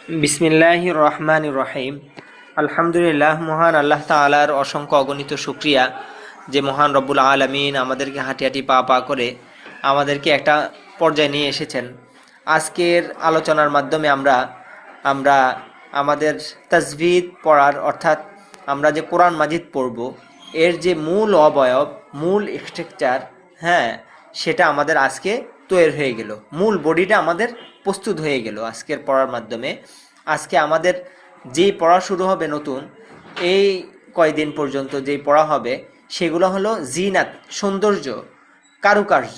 বিসমিল্লাহির রহমানির রহিম। আলহামদুলিল্লাহ, মহান আল্লাহ তাআলার অসংখ্য অগণিত শুকরিয়া যে মহান রব্বুল আলামিন আমাদেরকে হাঁটি হাঁটি পা পা করে আমাদেরকে একটা পর্যায়ে নিয়ে এসেছেন। আজকের আলোচনার মাধ্যমে আমরা আমরা আমাদের তাজভিদ পড়ার, অর্থাৎ আমরা যে কোরআন মাজিদ পড়ব, এর যে মূল অবয়ব, মূল স্ট্রাকচার, হ্যাঁ, সেটা আমাদের আজকে তৈরি হয়ে গেল। মূল বডিটা আমাদের প্রস্তুত হয়ে গেল আজকের পড়ার মাধ্যমে। আজকে আমাদের যেই পড়া শুরু হবে নতুন, এই কয়দিন পর্যন্ত যেই পড়া হবে সেগুলো হলো জিনাত, সৌন্দর্য, কারুকার্য।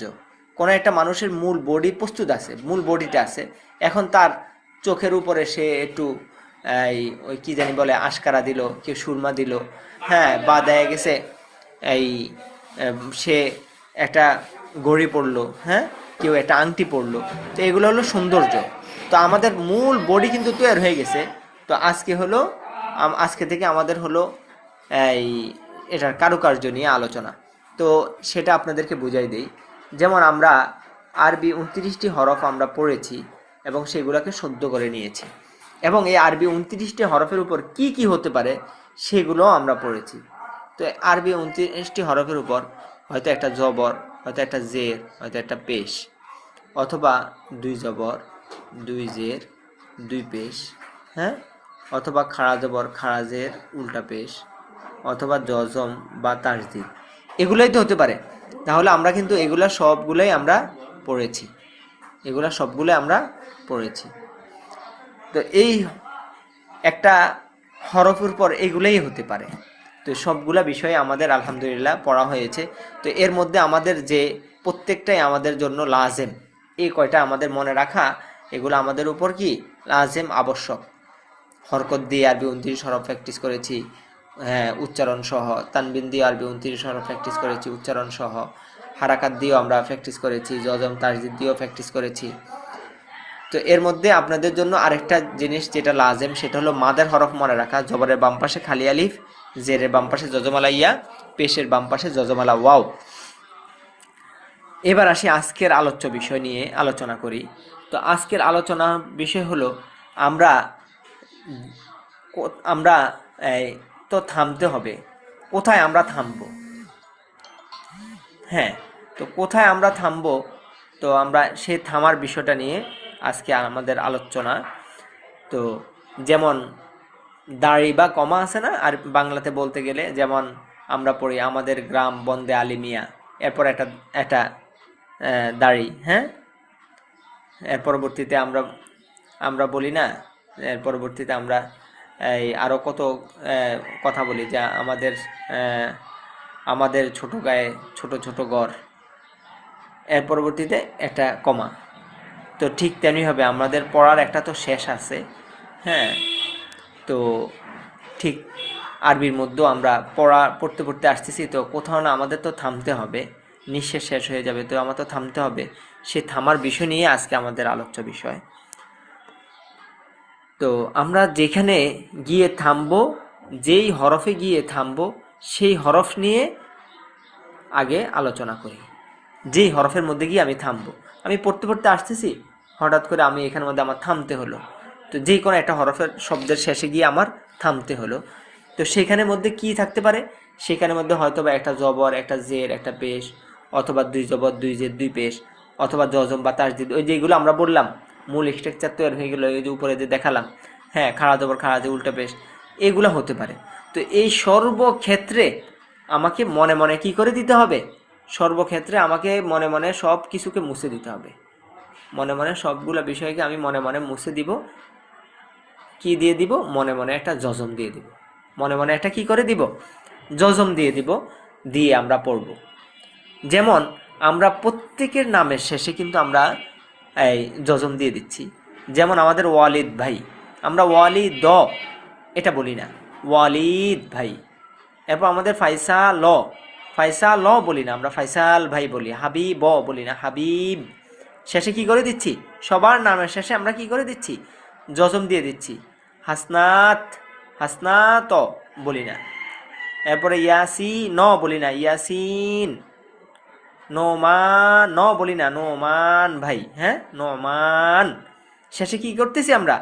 কোনো একটা মানুষের মূল বডি প্রস্তুত আছে, মূল বডিটা আছে, এখন তার চোখের উপরে সে একটু ওই কি জানি বলে আশকারা দিল, কেউ সুরমা দিল, হ্যাঁ, বা দেখা গেছে এই সে একটা ঘড়ি পরলো, হ্যাঁ, কেউ একটা আংটি পরলো। তো এগুলো হলো সৌন্দর্য। তো আমাদের মূল বডি কিন্তু তৈরি হয়ে গেছে। তো আজকে থেকে আমাদের হলো এই এটার কারুকার্য নিয়ে আলোচনা। তো সেটা আপনাদেরকে বুঝাই দেই। যেমন আমরা আরবি 29টি হরফ আমরা পড়েছি এবং সেগুলোকে শুদ্ধ করে নিয়েছি, এবং এই আরবি 29টি হরফের উপর কি কি হতে পারে সেগুলো আমরা পড়েছি। তো আরবি 29টি হরফের উপর হয়তো একটা জবর, হয়তো একটা জের, হয়তো একটা পেশ, অথবা দুই জবর, দুই জের, দুই পেশ, হ্যাঁ, অথবা খাড়া জবর, খাড়া জের, উল্টা পেশ, অথবা জজম বা তাসদিদ, এগুলোই তো হতে পারে। তাহলে আমরা কিন্তু এগুলা সবগুলোই আমরা পড়েছি। তো এই একটা হরফের পর এগুলোই হতে পারে। তো সবগুলা বিষয়ে আমাদের আলহামদুলিল্লাহ পড়া হয়েছে। তো এর মধ্যে আমাদের যে প্রত্যেকটাই আমাদের জন্য লাজেম, এই কয়টা আমাদের মনে রাখা, এগুলো আমাদের উপর কি লাজেম, আবশ্যক। হরকত দিয়ে আরবি 29 হরফ প্র্যাকটিস করেছি, হ্যাঁ, উচ্চারণ সহ। তানবিন দিয়ে আরবি 29 হরফ প্র্যাকটিস করেছি উচ্চারণ সহ। হারাকাত দিয়েও আমরা প্র্যাকটিস করেছি, জজম তাসদিদ দিয়েও প্র্যাকটিস করেছি। তো এর মধ্যে আপনাদের জন্য আরেকটা জিনিস যেটা লাজেম, সেটা হলো মাদের হরফ মনে রাখা। জবরের বাম পাশে খালি আলিফ, জেরের বাম পাশে জজমালা ইয়া, পেশের বাম পাশে জজমালা ওয়াও। এবার আসি আজকের আলোচ্য বিষয় নিয়ে আলোচনা করি। তো আজকের আলোচনা বিষয় হলো আমরা আমরা তো থামতে হবে। কোথায় আমরা থামবো? হ্যাঁ, তো কোথায় আমরা থামবো? তো আমরা সেই থামার বিষয়টা নিয়ে আজকে আমাদের আলোচনা। তো যেমন দাড়ি বা কমা আছে না, আর বাংলাতে বলতে গেলে যেমন আমরা পড়ি আমাদের গ্রাম বন্দে আলিমিয়া, এরপর একটা একটা দাড়ি, হ্যাঁ, এর পরবর্তীতে আমরা আমরা বলি না, এর পরবর্তীতে আমরা এই আরও কত কথা বলি, যা আমাদের ছোট গায়ে ছোট ছোট ঘর, এর পরবর্তীতে একটা কমা। তো ঠিক তেমনি হবে আমাদের পড়ার একটা তো শেষ আছে, হ্যাঁ। তো ঠিক আরবির মধ্যেও আমরা পড়তে পড়তে আসতেছি, তো কোথাও না আমাদের তো থামতে হবে, নিঃশ্বাস শেষ হয়ে যাবে, তো আমার তো থামতে হবে। সেই থামার বিষয় নিয়ে আজকে আমাদের আলোচ্য বিষয়। তো আমরা যেখানে গিয়ে থামবো, যেই হরফে গিয়ে থামবো, সেই হরফ নিয়ে আগে আলোচনা করি। যেই হরফের মধ্যে গিয়ে আমি থামবো, আমি পড়তে পড়তে আসতেছি, হঠাৎ করে আমি এখানের মধ্যে আমার থামতে হলো। তো যে কোনো একটা হরফের শব্দের শেষে গিয়ে আমার থামতে হলো। তো সেখানের মধ্যে কি থাকতে পারে? সেখানের মধ্যে হয়তো বা একটা জবর, একটা জের, একটা পেশ, অথবা দুই জবর, দুই জের, দুই পেশ, অথবা জজম বা তাসদিদ, ওই যেগুলো আমরা বললাম মূল স্ট্রাকচার তৈরি হয়ে গেলো, এই যে উপরে যে দেখালাম, হ্যাঁ, খাড়া জবর, খাড়া জের, উল্টা পেশ, এগুলো হতে পারে। তো এই সর্বক্ষেত্রে আমাকে মনে মনে কি করে দিতে হবে? সর্বক্ষেত্রে আমাকে মনে মনে সব কিছুকে মুছে দিতে হবে। মনে মনে সবগুলো বিষয়কে আমি মনে মনে মুছে দিব। কি দিয়ে দিব? মনে মনে একটা জজম দিয়ে দিব। মনে মনে একটা কি করে দিব? জজম দিয়ে দিব। দিয়ে আমরা পড়ব। যেমন আমরা প্রত্যেকের নামের শেষে কিন্তু আমরা এই জজম দিয়ে দিচ্ছি। যেমন আমাদের ওয়ালিদ ভাই, আমরা ওয়ালিদ এটা বলি না, ওয়ালিদ ভাই। এরপর আমাদের ফাইসাল বলি না, আমরা ফাইসাল ভাই বলি। হাবিব বলি না, হাবিব। শেষে কি করে দিচ্ছি? সবার নামের শেষে আমরা কি করে দিচ্ছি? জজম দিয়ে দিচ্ছি। হাসনাত বলি না। এরপরে বলি না, ইয়াসিন। বলি না, নোমান ভাই, হ্যাঁ, নোমান। শেষে কি করতেছি আমরা?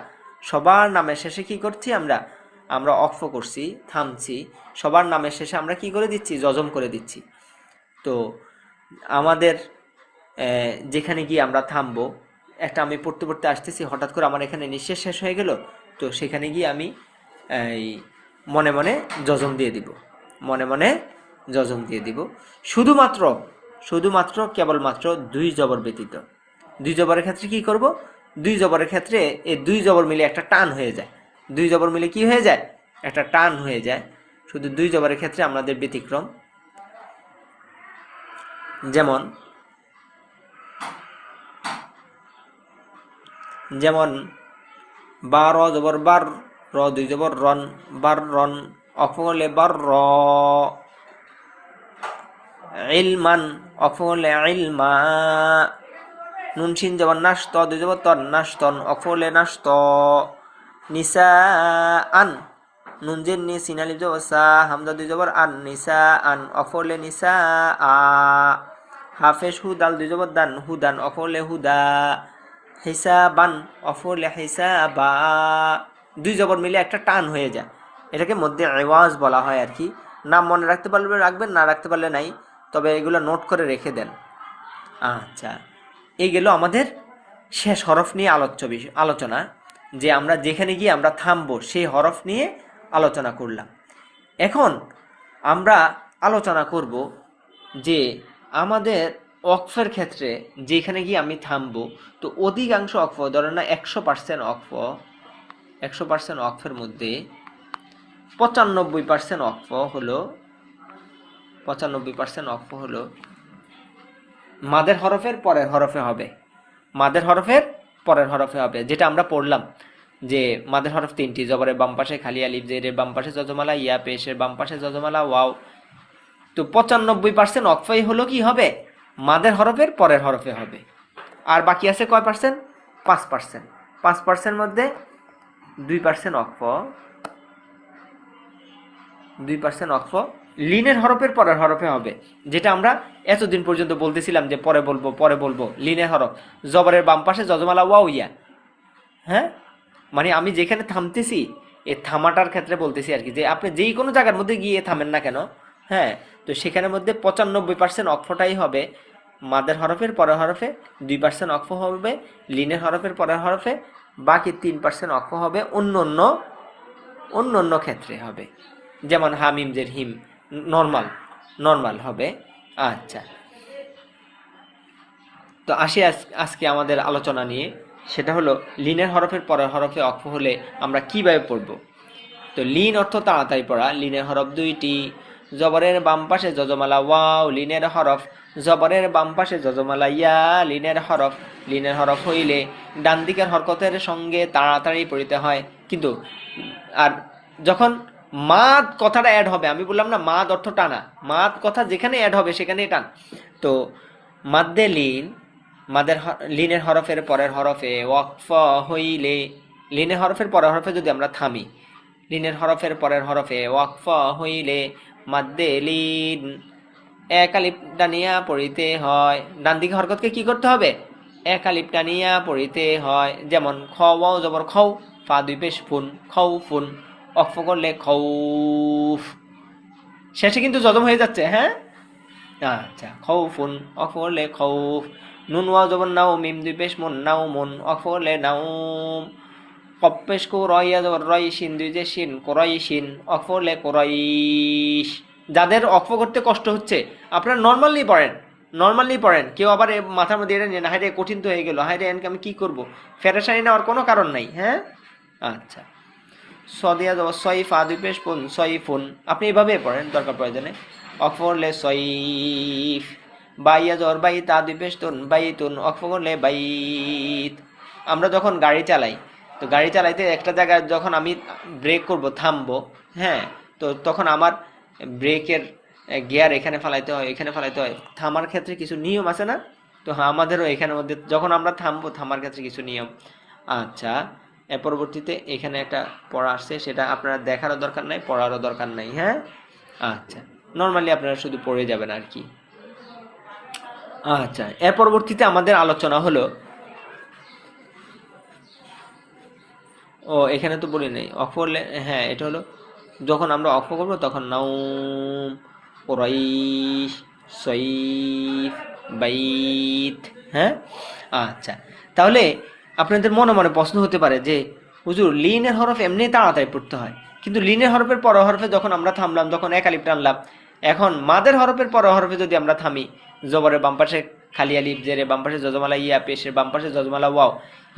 সবার নামের শেষে কি করছি আমরা, আমরা অক্ফ করছি, থামছি, সবার নামের শেষে আমরা কি করে দিচ্ছি, জজম করে দিচ্ছি। তো আমাদের যেখানে গিয়ে আমরা থামবো, একটা আমি পড়তে পড়তে আসতেছি, হঠাৎ করে আমার এখানে নিঃশ্বাস শেষ হয়ে গেল, তো সেখানে গিয়ে আমি এই মনে মনে জজম দিয়ে দিব, মনে মনে জজম দিয়ে দিব, শুধুমাত্র শুধুমাত্র কেবলমাত্র দুই জবর ব্যতীত। দুই জবরের ক্ষেত্রে কি করব, দুই জবরের ক্ষেত্রে এই দুই জবর মিলে একটা টান হয়ে যায়, দুই জবর মিলে কি হয়ে যায়, একটা টান হয়ে যায়। শুধু দুই জবরের ক্ষেত্রে আমাদের ব্যতিক্রম। যেমন যেমন বা র জবর বার, র দুই জবর রন, বার রন, অক্ফ করলে বার র। ইলমান, অক্ফ করলে ইলমা। নুন শিন জবর নাশ, ত দুই জবর তন, নাশ তন, অক্ফ করলে নাশ ত। নিসা আন, নুন জের নি, সিন আলিফ জবর সা, হামজা দুই জবর আন, নিসা আন, অক্ফ করলে নিসা আ। হাফেশ হু, দাল দুই জবর দান, হুদান, অক্ফ করলে হুদা। হিসাবান, অক্ফ করলে হিসাবা। দুই জবর মিলে একটা টান হয়ে যায়, এটাকে মধ্যে আওয়াজ বলা হয় আর কি। নাম মনে রাখতে পারলে রাখবেন, না রাখতে পারলে নাই, তবে এগুলো নোট করে রেখে দেন। আচ্ছা, এই গেল আমাদের শেষ হরফ নিয়ে আলোচনা, যে আমরা যেখানে গিয়ে আমরা থামবো সেই হরফ নিয়ে আলোচনা করলাম। এখন আমরা আলোচনা করব যে আমাদের অক্ফের ক্ষেত্রে যেখানে গিয়ে আমি থামবো, তো অধিকাংশ অক্ফ, ধরেন না 100% অক্ফ, 100% অক্ফের মধ্যে 95% অক্ফ হলো, 95% অক্ফ হলো মাদের হরফের পরের হরফে হবে, মাদের হরফের পরের হরফে হবে। যেটা আমরা পড়লাম যে মাদের হরফ তিনটি, জবরের বাম পাশে খালি আলিফ, জেরের বাম পাশে যজমালা ইয়া, পেশের বাম পাশে যজমালা ওয়াও। তো 95% অক্ফই হলো কি হবে, মাদের হরফের পরের হরফে হবে। আর বাকি আছে কয় পার্সেন্ট, 5%। 5% মধ্যে 2% অক্ফ, 2% অক্ফ লিনের হরফের পরের হরফে হবে। যেটা আমরা এতদিন পর্যন্ত বলতেছিলাম যে পরে বলবো পরে বলবো, লিনের হরফ, জবরের বাম পাশে যজমালা ওয়াও ইয়া। হ্যাঁ, মানে আমি যেখানে থামতেছি এই থামাটার ক্ষেত্রে বলতেছি আর কি, যে আপনি যেই কোনো জায়গার মধ্যে গিয়ে থামেন না কেন, হ্যাঁ, তো সেখানের মধ্যে 95% অক্ফটাই হবে মাদের হরফের পরের হরফে, 2% অক্ফ হবে লিনের হরফের পরের হরফে, বাকি 3% অক্ফ হবে অন্য অন্য ক্ষেত্রে হবে। যেমন হামিম জের হিম, নর্মাল হবে। আচ্ছা, তো আসি আজকে আমাদের আলোচনা নিয়ে, সেটা হলো লিনের হরফের পরের হরফে অক্ফ হলে আমরা কিভাবে পড়ব। তো লিন অর্থ তাড়াতাড়ি পড়া, লিনের হরফ দুইটি, জবরের বাম পাশে যজমালা ওয়াও, লিনের হরফ, জবরের বাম পাশে যজমালা ইয়া, লিনের হরফ। লিনের হরফ হইলে ডান দিকের হরকতের সঙ্গে তাড়াতাড়ি পড়িতে হয়। কিন্তু আর যখন মাদ কথাটা অ্যাড হবে, আমি বললাম না মাদ অর্থ টানা, মাদ কথা যেখানে অ্যাড হবে সেখানে টান। তো মাদ্দে লিন, লিনের হরফের পরের হরফে ওয়াকফ হইলে, লিনের হরফের পরের হরফে যদি আমরা থামি, লিনের হরফের পরের হরফে ওয়াকফ হইলে মাদ্দে লিন এক আলিফ টানিয়া পড়িতে হয়। ডান দিকে হরকতকে কি করতে হবে, এক আলিফ টানিয়া পড়িতে হয়। যেমন খ ওয়াও জবর খৌ, ফা দুই পেশ ফুন, খৌ ফুন, অক্ফ করলে খৌফ। শেষে কিন্তু জজম হয়ে যাচ্ছে, হ্যাঁ। আচ্ছা, খৌফুন, অক্ফ করলে খৌফ। নুন ওয়াও জবর নাও, মিম দুই পেশ মুন, নাও মুন, অক্ফ করলে নাউম। কফ পেশ কো, রয়া জবর রয়, শিন দুই যে শিন, কোরাই শিন, অক্ফ করলে কোরাইশ। যাদের অক্ফ করতে কষ্ট হচ্ছে আপনারা নর্মালি পড়েন। কেউ আবার মাথার মধ্যে এটা নেন, হাইরে কঠিন তো হয়ে গেল, হাইরে এনকে আমি কি করবো, ফেরেশানি নেওয়ার কোনো কারণ নাই, হ্যাঁ। আচ্ছা, সদিয়া যাব সয়ফ, দুই পেশ ফুন, সয়ফুন, আপনি এভাবে পড়েন দরকার প্রয়োজনে। অক্ফ করলে সয়ফ। বাইয়া জর বাই, তা দুই পেশ তুন, বাইতুন, অক্ফ করলে বাইত। আমরা যখন গাড়ি চালাই, তো গাড়ি চালাইতে একটা জায়গায় যখন আমি ব্রেক করব, থামবো, হ্যাঁ, তো তখন আমার ব্রেকের গিয়ার এখানে ফেলাইতে হয়, এখানে ফেলাইতে হয়। থামার ক্ষেত্রে কিছু নিয়ম আছে না, তো হ্যাঁ আমাদেরও এখানের মধ্যে যখন আমরা থামবো, থামার ক্ষেত্রে কিছু নিয়ম। আচ্ছা, এর পরবর্তীতে এখানে একটা পড়া আসছে, সেটা আপনারা দেখারও দরকার নাই, পড়ারও দরকার নাই, হ্যাঁ। আচ্ছা, নর্মালি আপনারা শুধু পড়ে যাবেন আর কি। আচ্ছা, এর পরবর্তীতে আমাদের আলোচনা হলো ও এখানে তো বলি নাই অক্ফ করলে, হ্যাঁ এটা হলো যখন আমরা অক্ফ করবো তখন নাউম, কুরাইশ, সৈফ, বাইত। হ্যাঁ, আচ্ছা। তাহলে আপনাদের মনে মনে প্রশ্ন হতে পারে যে হুজুর লিনের হরফ এমনি তাড়াতাড়ি পড়তে হয়, কিন্তু লিনের হরফের পর হরফে যখন আমরা থামলাম তখন এক আলিফ টানলাম, এখন মাদের হরফের পর হরফে যদি আমরা থামি, জবরের বাম পাশে খালি আলিফ, জেরে বাম পাশে যজমালা ইয়া, পেশের বাম পাশে যজমালা ওয়াও,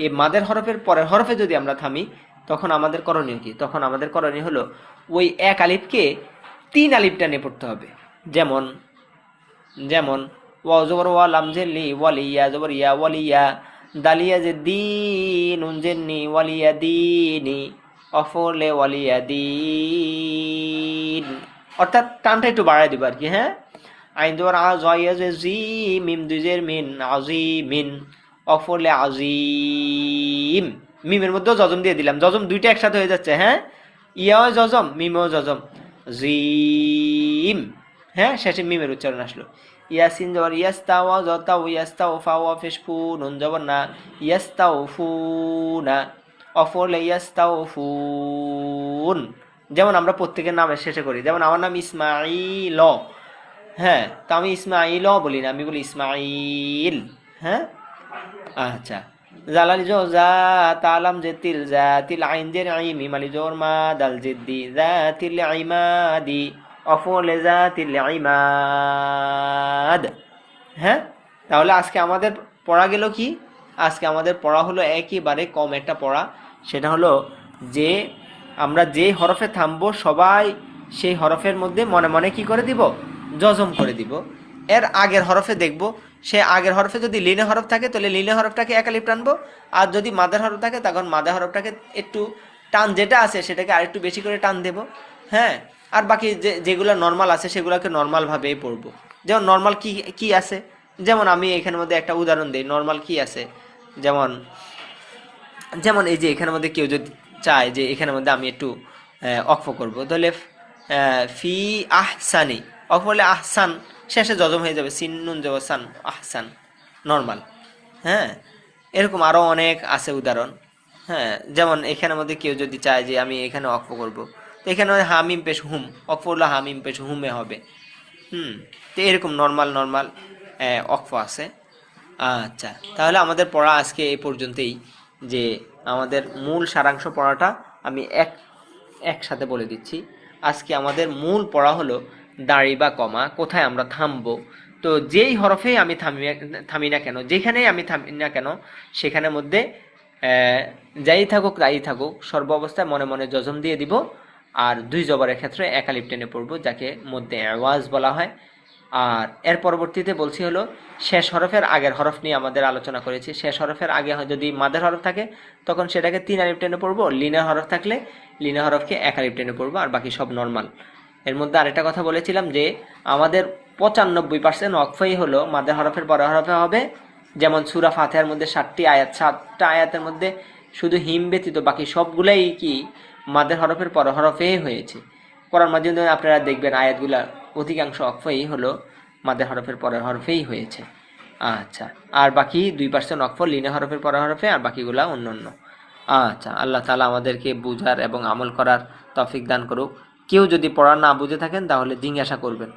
এই মাদের হরফের পরের হরফে যদি আমরা থামি, তখন আমাদের করণীয় কি? তখন আমাদের করণীয় হলো ওই এক আলিফকে 3 আলিফ টানে পড়তে হবে। যেমন যেমন ওয়াও জবর ওয়া, লাম জের লি, ওয়ালিয়া জবর ইয়া, ওয়ালিয়া, দালিয়া যে দিন, নুন জের নি, ওয়ালিয়া দিনি, অফলে ওয়ালিয়া দিন। অর্থাৎ টানটা একটু বাড়ায় দিব আর কি। হ্যাঁ, আইন জবর আ, জয়া যে জি, মিম দুই জের মিন, আজিমিন, অফলে আজিম। মিমের মধ্যেও জজম দিয়ে দিলাম, জজম দুইটা একসাথে হয়ে যাচ্ছে। হ্যাঁ, ইয়াও জজম, মিমেও জজম, জিম। হ্যাঁ, শেষে মিমের উচ্চারণ আসলো। ইয়াসিন জবর ইয়াস্তাওয়া, জতাও ইয়াস্তাও, ফাওয়া ফেশ ফু, নুন জবর না, ইয়াস্তাও ফুনা, অফলে ইয়াস্তাও ফুন। যেমন আমরা প্রত্যেকের নামের শেষে করি, যেমন আমার নাম ইসমাইল। হ্যাঁ, তো আমি ইসমাইল বলি না, আমি বলি ইসমাইল। হ্যাঁ, আচ্ছা। জালালি জো জা, তালাম জেতিল, জাতিল আইন জের আই, মিমালি জোর মা, দাল জিদ্দি, জাতিল ইমাদি, অফলে জাতিল ইমাদ। হ্যাঁ, তাহলে আজকে আমাদের পড়া গেল কি? আজকে আমাদের পড়া হলো একেবারে কম একটা পড়া, সেটা হলো যে আমরা যে হরফে থামবো সবাই সেই হরফের মধ্যে মনে মনে কি করে দিব? জজম করে দিব। এর আগের হরফে দেখব, সে আগের হরফে যদি লিনে হরফ থাকে তাহলে লিনে হরফটাকে এক আলিফ টানবো, আর যদি মাদার হরফ থাকে তখন মাদার হরফটাকে একটু টান যেটা আছে সেটাকে আরেকটু বেশি করে টান দেব। হ্যাঁ, আর বাকি যেগুলো নর্মাল আছে সেগুলোকে নর্মালভাবেই পড়বো। যেমন নর্মাল কি কি আছে, যেমন আমি এখানের মধ্যে একটা উদাহরণ দিই, নর্মাল কি আছে। যেমন যেমন এই যে এখানের মধ্যে কেউ যদি চায় যে এখানের মধ্যে আমি একটু অক্ফ করব, তাহলে ফি আহসানি, অক্ফ হলে আহসান, শেষে জজম হয়ে যাবে, সিন্নুন যাব সান, আহসান, নর্মাল। হ্যাঁ, এরকম আরও অনেক আছে উদাহরণ। হ্যাঁ, যেমন এখানের মধ্যে কেউ যদি চায় যে আমি এখানে অক্ফ করব, তো এখানে হামিম পেশ হুম, অক্ফ হলো হামিম পেশ হুমে হবে। তো এরকম নর্মাল নর্মাল অক্ফ আছে। আচ্ছা, তাহলে আমাদের পড়া আজকে এই পর্যন্তই। যে আমাদের মূল সারাংশ পড়াটা আমি একসাথে বলে দিচ্ছি। আজকে আমাদের মূল পড়া হলো দাড়ি বা কমা, কোথায় আমরা থামবো। তো যেই হরফেই আমি থামি না কেন, যেখানেই আমি থামি না কেন, সেখানের মধ্যে যাই থাকুক তাই থাকুক, সর্ব অবস্থায় মনে মনে জজম দিয়ে দিব। আর দুই জবরের ক্ষেত্রে এক আলিফ টেনে পড়বো, যাকে মধ্যে আওয়াজ বলা হয়। আর এর পরবর্তীতে বলছি হলো শেষ হরফের আগের হরফ নিয়ে আমাদের আলোচনা করেছি। শেষ হরফের আগে যদি মাদের হরফ থাকে তখন সেটাকে 3 আলিফ টেনে পড়বো, লিনের হরফ থাকলে লিনের হরফকে 1 আলিফ টেনে পড়বো, আর বাকি সব নর্মাল। এর মধ্যে আরেকটা কথা বলেছিলাম যে আমাদের 95% ওয়াকফই হলো মাদের হরফের পরে হরফে হবে। যেমন সূরা ফাতিহার মধ্যে 7টি আয়াত, 7টা আয়াতের মধ্যে শুধু হিম ব্যতীত বাকি সবগুলাই কি মাদের হরফের পরে হরফেই হয়েছে। কোরআন মাজিদে আপনারা দেখবেন আয়াতগুলা অধিকাংশ ওয়াকফই হলো মাদের হরফের পরের হরফেই হয়েছে। আচ্ছা, আর বাকি 2% ওয়াকফ লিনে হরফের পরের হরফে, আর বাকিগুলা অন্য অন্য। আচ্ছা, আল্লাহ তাআলা আমাদেরকে বুঝার এবং আমল করার তৌফিক দান করুক। কেউ যদি পড়া না বুঝে থাকেন তাহলে জিজ্ঞাসা করবেন।